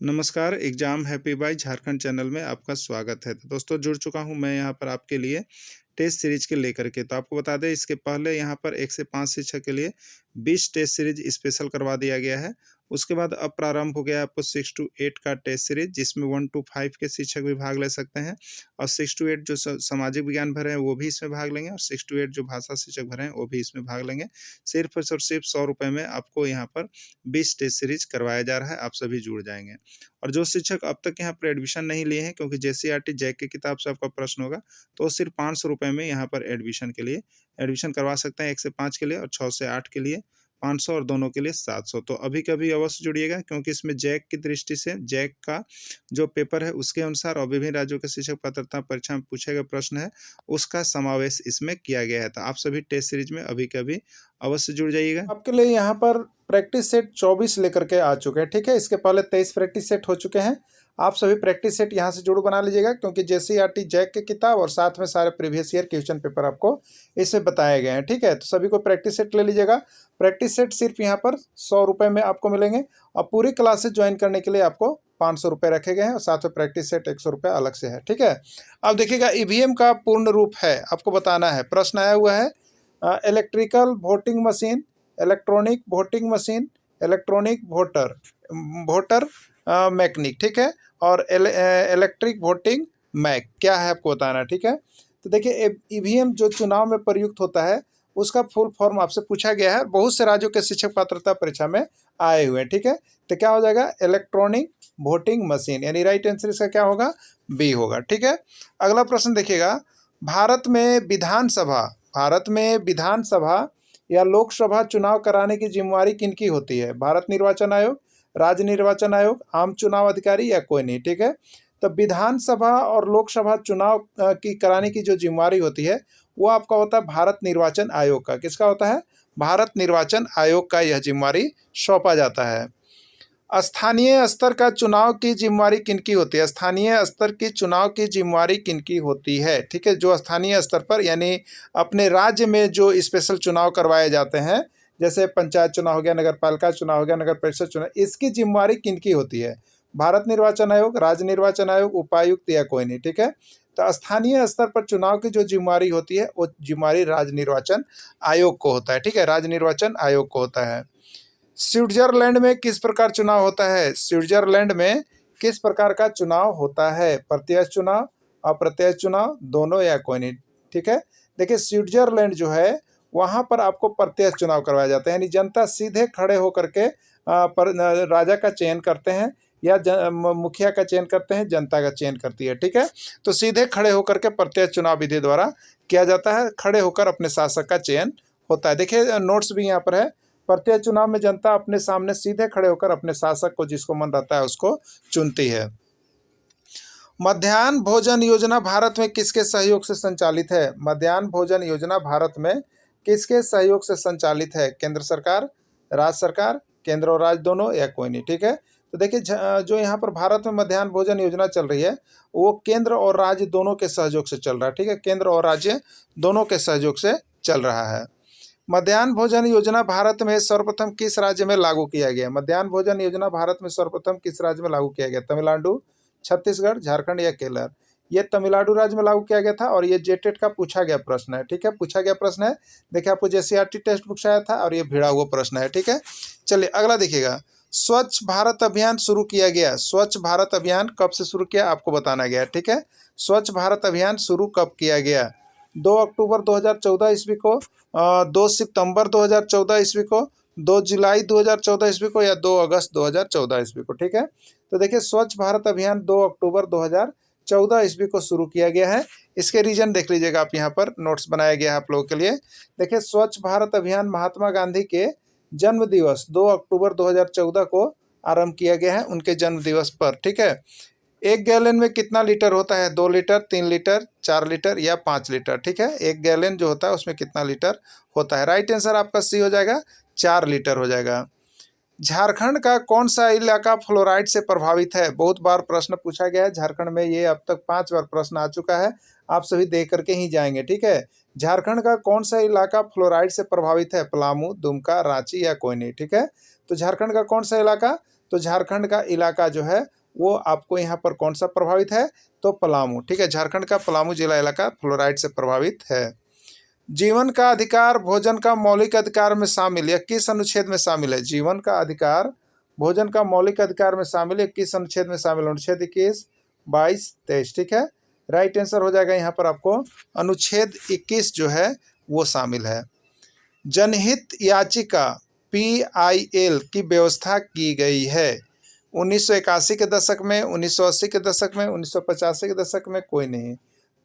नमस्कार, exam happy by Jharkhand channel में आपका स्वागत है। तो दोस्तों जुड़ चुका हूँ मैं यहाँ पर आपके लिए टेस्ट सीरीज़ के लेकर के। तो आपको बता दें इसके पहले यहाँ पर 1 से 5 शिक्षक के लिए 20 टेस्ट सीरीज़ स्पेशल करवा दिया गया है। उसके बाद अब प्रारंभ हो गया है आपको 6 टू 8 का टेस्ट सीरीज़ जिसमें 1 टू 5 के शिक्षक भी भाग ले सकते हैं और 6 टू 8 जो सामाजिक विज्ञान भरे हैं वो भी इसमें भाग लेंगे और 6 टू 8 जो भाषा शिक्षक भरे हैं वो भी इसमें भाग लेंगे। सिर्फ़ और सिर्फ़ ₹100 में आपको यहाँ पर 20 टेस्ट सीरीज़ करवाया जा रहा है, आप सभी जुड़ जाएँगे। और जो शिक्षक अब तक यहाँ पर एडमिशन नहीं लिए हैं क्योंकि जेसीईआरटी जैक की किताब से आपका प्रश्न होगा, तो सिर्फ ₹500 में यहाँ पर एडमिशन के लिए एडमिशन करवा सकते हैं 1 से 5 के लिए और 6 से 8 के लिए 500 और दोनों के लिए 700। तो अभी के अभी अवश्य जुड़िएगा क्योंकि इसमें जैक की दृष्टि से जैक का जो पेपर है उसके अनुसार और विभिन्न राज्यों के शिक्षक पात्रता परीक्षा में पूछे गए प्रश्न है, उसका समावेश इसमें किया गया है। तो आप सभी टेस्ट सीरीज में अभी के अभी अवश्य जुड़ जाइएगा। आपके लिए यहाँ पर प्रैक्टिस सेट 24 लेकर के आ चुके हैं, ठीक है। इसके पहले 23 प्रैक्टिस सेट हो चुके हैं। आप सभी प्रैक्टिस सेट यहाँ से जुड़ बना लीजिएगा क्योंकि जेसीईआरटी जैक की किताब और साथ में सारे प्रीवियस ईयर क्वेश्चन पेपर आपको इसमें बताए गए हैं, ठीक है। तो सभी को प्रैक्टिस सेट ले लीजिएगा। प्रैक्टिस सेट सिर्फ यहाँ पर ₹100 में आपको मिलेंगे और पूरी क्लासेस ज्वाइन करने के लिए आपको ₹500 रखे गए हैं और साथ में प्रैक्टिस सेट ₹100 अलग से है, ठीक है। अब देखिएगा ईवीएम का पूर्ण रूप है आपको बताना है। प्रश्न आया हुआ है electrical voting machine, electronic voting machine, electronic voter mechanic, ठीक है। और इलेक्ट्रिक वोटिंग मैक क्या है आपको बताना है, ठीक है। तो देखिए ईवीएम जो चुनाव में प्रयुक्त होता है उसका फुल फॉर्म आपसे पूछा गया है। बहुत से राज्यों के शिक्षक पात्रता परीक्षा में आए हुए हैं, ठीक है। तो क्या हो जाएगा इलेक्ट्रॉनिक वोटिंग मशीन, यानी राइट आंसर इसका क्या होगा, बी होगा, ठीक है। अगला प्रश्न देखिएगा, भारत में विधानसभा या लोकसभा चुनाव कराने की जिम्मेवारी किनकी होती है? भारत निर्वाचन आयोग, राज्य निर्वाचन आयोग, आम चुनाव अधिकारी या कोई नहीं, ठीक है। तो विधानसभा और लोकसभा चुनाव की कराने की जो जिम्मेवारी होती है वो आपका होता है भारत निर्वाचन आयोग का। किसका होता है? भारत निर्वाचन आयोग का यह जिम्मेवारी सौंपा जाता है। स्थानीय स्तर का चुनाव की जिम्मेवारी किनकी होती है? स्थानीय स्तर की चुनाव की जिम्मेवारी किनकी होती है, ठीक है। जो स्थानीय स्तर पर यानी अपने राज्य में जो स्पेशल चुनाव करवाए जाते हैं, जैसे पंचायत चुनाव हो गया, नगर पालिका चुनाव हो गया, नगर परिषद चुनाव, इसकी जिम्मेवारी किनकी होती है? भारत निर्वाचन आयोग, राज्य निर्वाचन आयोग, उपायुक्त या कोई नहीं, ठीक है। तो स्थानीय स्तर पर चुनाव की जो जिम्मेवारी होती है वो जिम्मेवारी राज्य निर्वाचन आयोग को होता है, ठीक है। राज्य निर्वाचन आयोग को होता है। स्विट्जरलैंड में किस प्रकार चुनाव होता है? स्विट्जरलैंड में किस प्रकार का चुनाव होता है? प्रत्यक्ष चुनाव, अप्रत्यक्ष चुनाव, दोनों या कोई नहीं, ठीक है। देखिए स्विट्जरलैंड जो है वहाँ पर आपको प्रत्यक्ष चुनाव करवाया जाता है, यानी जनता सीधे खड़े होकर के राजा का चयन करते हैं या मुखिया का चयन करते हैं, जनता का चयन करती है, ठीक है। तो सीधे खड़े होकर के प्रत्यक्ष चुनाव विधि द्वारा किया जाता है, खड़े होकर अपने शासक का चयन होता है। देखिए नोट्स भी यहाँ पर है। प्रत्यक्ष चुनाव में जनता अपने सामने सीधे खड़े होकर अपने शासक को जिसको मन रहता है उसको चुनती है। मध्याह्न भोजन योजना भारत में किसके सहयोग से संचालित है? मध्याह्न भोजन योजना भारत में किसके सहयोग से संचालित है? केंद्र सरकार, राज्य सरकार, केंद्र और राज्य दोनों या कोई नहीं, ठीक है। तो देखिए जो यहाँ पर भारत में मध्याह्न भोजन योजना चल रही है वो केंद्र और राज्य दोनों के सहयोग से चल रहा है, ठीक है। केंद्र और राज्य दोनों के सहयोग से चल रहा है। मध्याह्न भोजन योजना भारत में सर्वप्रथम किस राज्य में लागू किया गया? मध्याह्न भोजन योजना भारत में सर्वप्रथम किस राज्य में लागू किया गया? तमिलनाडु, छत्तीसगढ़, झारखंड या केरल? ये तमिलनाडु राज्य में लागू किया गया था और ये जेटेट का पूछा गया प्रश्न है, ठीक है। पूछा गया प्रश्न है, देखिए आपको जेसीईआरटी टेक्स्ट बुक से आया था और ये भिड़ा हुआ प्रश्न है, ठीक है। चलिए अगला देखिएगा, स्वच्छ भारत अभियान शुरू किया गया। स्वच्छ भारत अभियान कब से शुरू किया आपको बताना गया, ठीक है। स्वच्छ भारत अभियान शुरू कब किया गया? 2 अक्टूबर 2014 ईस्वी को, 2 सितंबर 2014 ईस्वी को, 2 जुलाई 2014 ईस्वी को या 2 अगस्त 2014 ईस्वी को, ठीक है। तो देखिए स्वच्छ भारत अभियान 2 अक्टूबर 2014 ईस्वी को शुरू किया गया है। इसके रीजन देख लीजिएगा आप, यहाँ पर नोट्स बनाया गया है आप लोगों के लिए। देखिए स्वच्छ भारत अभियान महात्मा गांधी के जन्म दिवस 2 अक्टूबर 2014 को आरंभ किया गया है, उनके जन्म दिवस पर, ठीक है। 1 गैलन में कितना लीटर होता है? 2 लीटर, 3 लीटर, 4 लीटर या 5 लीटर, ठीक है। 1 गैलन जो होता है उसमें कितना लीटर होता है? राइट आंसर आपका सी हो जाएगा, 4 लीटर हो जाएगा। झारखंड का कौन सा इलाका फ्लोराइड से प्रभावित है? बहुत बार प्रश्न पूछा गया है झारखंड में, ये अब तक 5 बार प्रश्न आ चुका है, आप सभी देख करके ही जाएंगे, ठीक है। झारखंड का कौन सा इलाका फ्लोराइड से प्रभावित है? पलामू, दुमका, रांची या कोयनी, ठीक है। तो झारखंड का कौन सा इलाका? तो झारखंड का इलाका जो है वो आपको यहाँ पर कौन सा प्रभावित है, तो पलामू। ठीक है, झारखंड का पलामू जिला इलाका फ्लोराइड से प्रभावित है। जीवन का अधिकार भोजन का मौलिक अधिकार में शामिल, यह किस अनुच्छेद में शामिल है? जीवन का अधिकार भोजन का मौलिक अधिकार में शामिल है, किस अनुच्छेद में शामिल? अनुच्छेद 21, 22, 23। ठीक है, राइट आंसर हो जाएगा यहाँ पर आपको अनुच्छेद 21 जो है वो शामिल है। जनहित याचिका PIL की व्यवस्था की गई है 1981 के दशक में, 1980 के दशक में, 1985 के दशक में, कोई नहीं।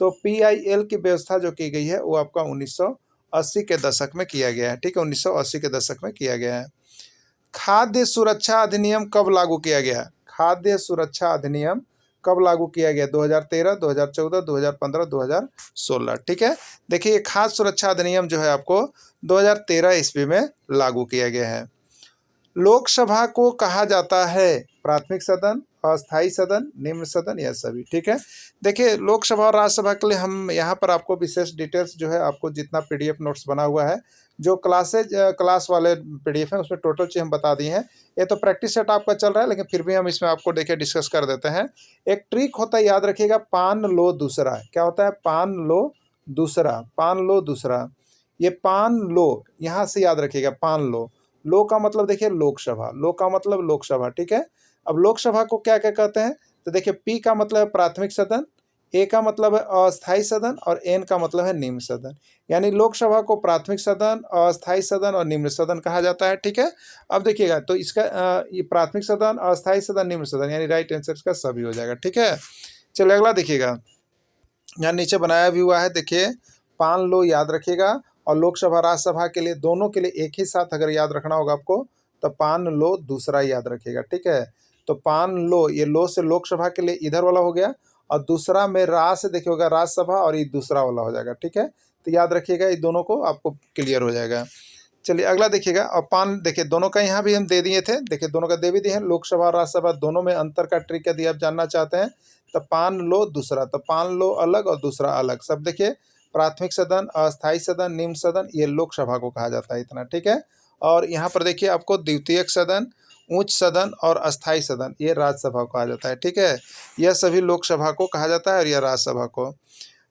तो PIL की व्यवस्था जो की गई है वो आपका 1980 के दशक में किया गया है। ठीक है, 1980 के दशक में किया गया है। खाद्य सुरक्षा अधिनियम कब लागू किया गया? खाद्य सुरक्षा अधिनियम कब लागू किया गया? 2013, 2014, 2015, 2016। ठीक है, देखिए खाद्य सुरक्षा अधिनियम जो है आपको 2013 ईस्वी में लागू किया गया है। लोकसभा को कहा जाता है प्राथमिक सदन, अस्थायी सदन, निम्न सदन या सभी। ठीक है, देखिए लोकसभा और राज्यसभा के लिए हम यहाँ पर आपको विशेष डिटेल्स जो है आपको जितना PDF नोट्स बना हुआ है, जो क्लास वाले PDF हैं उसमें टोटल चीज़ हम बता दिए हैं। ये तो प्रैक्टिस सेट आपका चल रहा है, लेकिन फिर भी हम इसमें आपको देखिए डिस्कस कर देते हैं। एक ट्रिक होता है, याद रखिएगा, पान लो दूसरा। क्या होता है? पान लो दूसरा, पान लो दूसरा। ये पान लो यहाँ से याद रखिएगा, पान लो का मतलब देखिए लोकसभा, लो का मतलब लोकसभा। ठीक है, अब लोकसभा को क्या क्या कहते हैं? तो देखिए P का मतलब है प्राथमिक सदन, A का मतलब है अस्थायी सदन और N का मतलब है निम्न सदन। यानी लोकसभा को प्राथमिक सदन, अस्थायी सदन और निम्न सदन कहा जाता है। ठीक है, अब देखिएगा तो इसका ये प्राथमिक सदन, अस्थायी सदन, निम्न सदन, यानी राइट आंसर इसका सभी हो जाएगा। ठीक है, चलिए अगला देखिएगा, यहाँ नीचे बनाया भी हुआ है, देखिए पान लो याद रखिएगा। और लोकसभा राज्यसभा के लिए दोनों के लिए एक ही साथ अगर याद रखना होगा आपको तो पान लो दूसरा याद रखिएगा। ठीक है, तो पान लो, ये लो से लोकसभा के लिए इधर वाला हो गया, और दूसरा में रा से देखिए होगा राज्यसभा, और ये दूसरा वाला हो जाएगा। ठीक है, तो याद रखिएगा, ये दोनों को आपको क्लियर हो जाएगा। चलिए अगला देखिएगा, और पान देखिए दोनों का यहाँ भी हम दे दिए थे, देखिए दोनों का दे भी दिए हैं, लोकसभा और राज्यसभा दोनों में अंतर का ट्रिक यदि आप जानना चाहते हैं तो पान लो दूसरा, तो पान लो अलग और दूसरा अलग। सब देखिए प्राथमिक सदन, अस्थायी सदन, निम्न सदन, ये लोकसभा को कहा जाता है इतना। ठीक है, और यहाँ पर देखिए आपको द्वितीयक सदन, उच्च सदन और अस्थायी सदन, ये राज्यसभा को कहा जाता है। ठीक है, यह सभी लोकसभा को कहा जाता है और यह राज्यसभा को।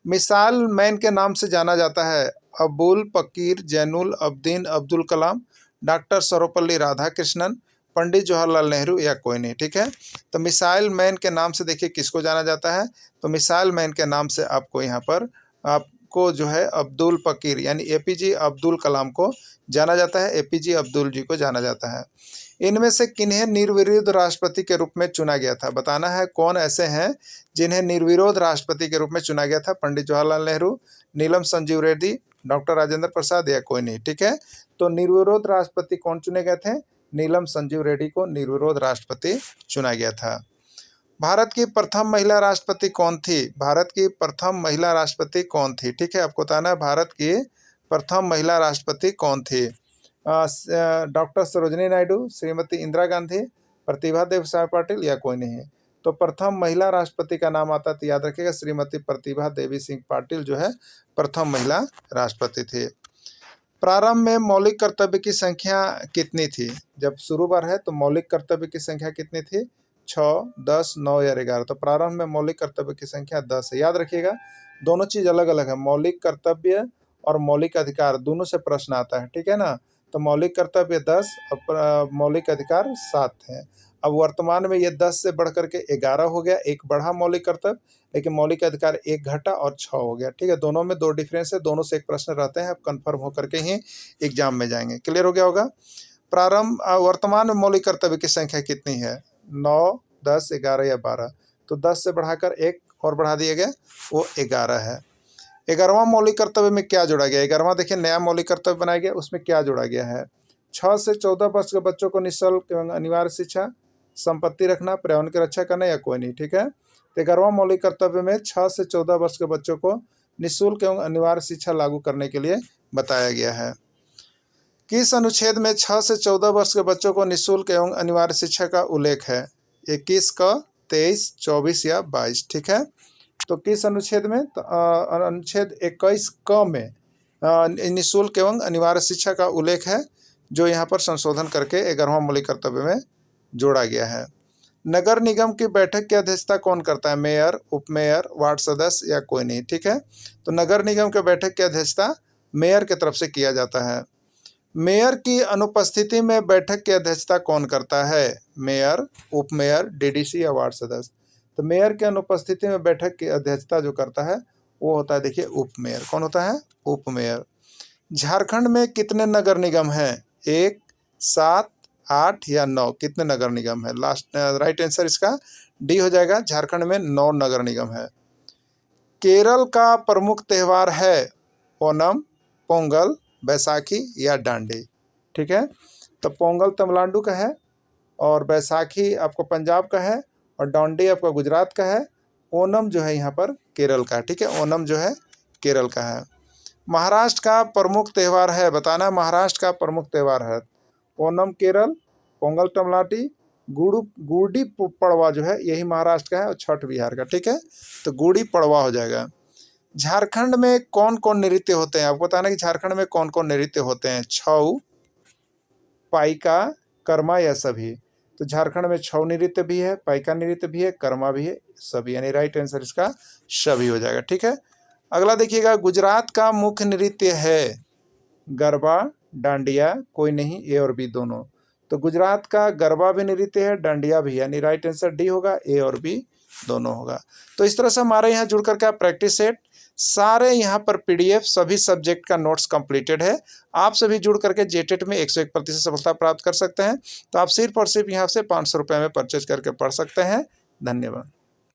मिसाइल मैन के नाम से जाना जाता है अबुल पकीर जैनुल अब्दीन अब्दुल कलाम, डॉक्टर सर्वपल्ली राधाकृष्णन, पंडित जवाहरलाल नेहरू या कोई नहीं। ठीक है, तो मिसाइल मैन के नाम से देखिए किसको जाना जाता है? तो मिसाइल मैन के नाम से आपको यहाँ पर आपको जो है अब्दुल पकीर यानी APJ अब्दुल कलाम को जाना जाता है, APJ अब्दुल जी को जाना जाता है। इनमें से किन्हें निर्विरोध राष्ट्रपति के रूप में चुना गया था? बताना है कौन ऐसे हैं जिन्हें निर्विरोध राष्ट्रपति के रूप में चुना गया था? पंडित जवाहरलाल नेहरू, नीलम संजीव रेड्डी, डॉक्टर राजेंद्र प्रसाद या कोई नहीं। ठीक है, तो निर्विरोध राष्ट्रपति कौन चुने गए थे? नीलम संजीव रेड्डी को निर्विरोध राष्ट्रपति चुना गया था। भारत की प्रथम महिला राष्ट्रपति कौन थी? भारत की प्रथम महिला राष्ट्रपति कौन थी? ठीक है, आपको बताना है भारत की प्रथम महिला राष्ट्रपति कौन थी? डॉक्टर सरोजिनी नायडू, श्रीमती इंदिरा गांधी, प्रतिभा देव साय पाटिल या कोई नहीं। तो प्रथम महिला राष्ट्रपति का नाम आता है, तो याद रखिएगा श्रीमती प्रतिभा देवी सिंह पाटिल जो है प्रथम महिला राष्ट्रपति थी। प्रारंभ में मौलिक कर्तव्य की संख्या कितनी थी? जब शुरू बार है तो मौलिक कर्तव्य की संख्या कितनी थी? 6, 10, 9 या 11। तो प्रारंभ में मौलिक कर्तव्य की संख्या 10 है। याद रखिएगा दोनों चीज़ अलग अलग है, मौलिक कर्तव्य और मौलिक अधिकार दोनों से प्रश्न आता है। ठीक है ना, तो मौलिक कर्तव्य 10 और मौलिक अधिकार 7 है। अब वर्तमान में ये 10 से बढ़ करके 11 हो गया, एक बढ़ा मौलिक कर्तव्य, लेकिन मौलिक अधिकार एक घटा और 6 हो गया। ठीक है, दोनों में 2 डिफरेंस है, दोनों से एक प्रश्न रहते हैं, अब कन्फर्म होकर के ही एग्जाम में जाएंगे। क्लियर हो गया होगा? प्रारंभ वर्तमान में मौलिक कर्तव्य की संख्या कितनी है? 9, 10, 11 या 12। तो 10 से बढ़ाकर एक और बढ़ा दिया गया, वो 11 है। 11वां मौलिक कर्तव्य में क्या जोड़ा गया? 11वां देखिए नया मौलिक कर्तव्य बनाया गया, उसमें क्या जोड़ा गया है? 6 से 14 वर्ष के बच्चों को निःशुल्क एवं अनिवार्य शिक्षा, संपत्ति रखना, पर्यावरण की रक्षा करना या कोई नहीं। ठीक है, तो 11वां मौलिक कर्तव्य में 6 से 14 वर्ष के बच्चों को निःशुल्क एवं अनिवार्य शिक्षा लागू करने के लिए बताया गया है। किस अनुच्छेद में 6 से 14 वर्ष के बच्चों को निःशुल्क एवं अनिवार्य शिक्षा का उल्लेख है? 21 का, 23, 24 या 22। ठीक है, तो किस अनुच्छेद में? तो अनुच्छेद 21 क में निःशुल्क एवं अनिवार्य शिक्षा का उल्लेख है, जो यहाँ पर संशोधन करके 11वां मौलिक कर्तव्य में जोड़ा गया है। नगर निगम की बैठक की अध्यक्षता कौन करता है? मेयर, उपमेयर, वार्ड सदस्य या कोई नहीं। ठीक है, तो नगर निगम की बैठक की अध्यक्षता मेयर की तरफ से किया जाता है। मेयर की अनुपस्थिति में बैठक की अध्यक्षता कौन करता है? मेयर, उपमेयर, डीडीसी या वार्ड सदस्य। तो मेयर की अनुपस्थिति में बैठक की अध्यक्षता जो करता है वो होता है, देखिए, उपमेयर। कौन होता है? उपमेयर। झारखंड में कितने नगर निगम हैं? 1, 7, 8 या 9? कितने नगर निगम है? राइट आंसर इसका डी हो जाएगा। झारखंड में 9 नगर निगम है। केरल का प्रमुख त्यौहार है ओणम, पोंगल, बैसाखी या डांडी। ठीक है, तो पोंगल तमिलनाडु का है और बैसाखी आपको पंजाब का है और डांडी आपका गुजरात का है। ओणम जो है यहाँ पर केरल का है। ठीक है, ओणम जो है केरल का है। महाराष्ट्र का प्रमुख त्यौहार है, बताना महाराष्ट्र का प्रमुख त्यौहार है। ओणम केरल, पोंगल तमिलनाडु, गुड़ी पड़वा जो है यही महाराष्ट्र का है और छठ बिहार का। ठीक है, तो गुड़ी पड़वा हो जाएगा। झारखंड में कौन कौन नृत्य होते हैं? आपको बताना कि झारखंड में कौन कौन नृत्य होते हैं। छऊ, पाइका, कर्मा या सभी? तो झारखंड में छऊ नृत्य भी है, पाइका नृत्य भी है, कर्मा भी है, सभी, यानी राइट आंसर इसका सभी हो जाएगा। ठीक है, अगला देखिएगा, गुजरात का मुख्य नृत्य है गरबा, डांडिया, कोई नहीं, ए और बी दोनों। तो गुजरात का गरबा भी नृत्य है, डांडिया भी, यानी राइट आंसर डी होगा, ए और बी दोनों होगा। तो इस तरह से हमारे यहाँ जुड़ करके आप प्रैक्टिस सेट सारे यहाँ पर पीडीएफ सभी सब्जेक्ट का नोट्स कंप्लीटेड है। आप सभी जुड़ करके जेटेट में 101% सफलता प्राप्त कर सकते हैं। तो आप सिर्फ और सिर्फ यहाँ से 500 रुपये में परचेज करके पढ़ सकते हैं। धन्यवाद।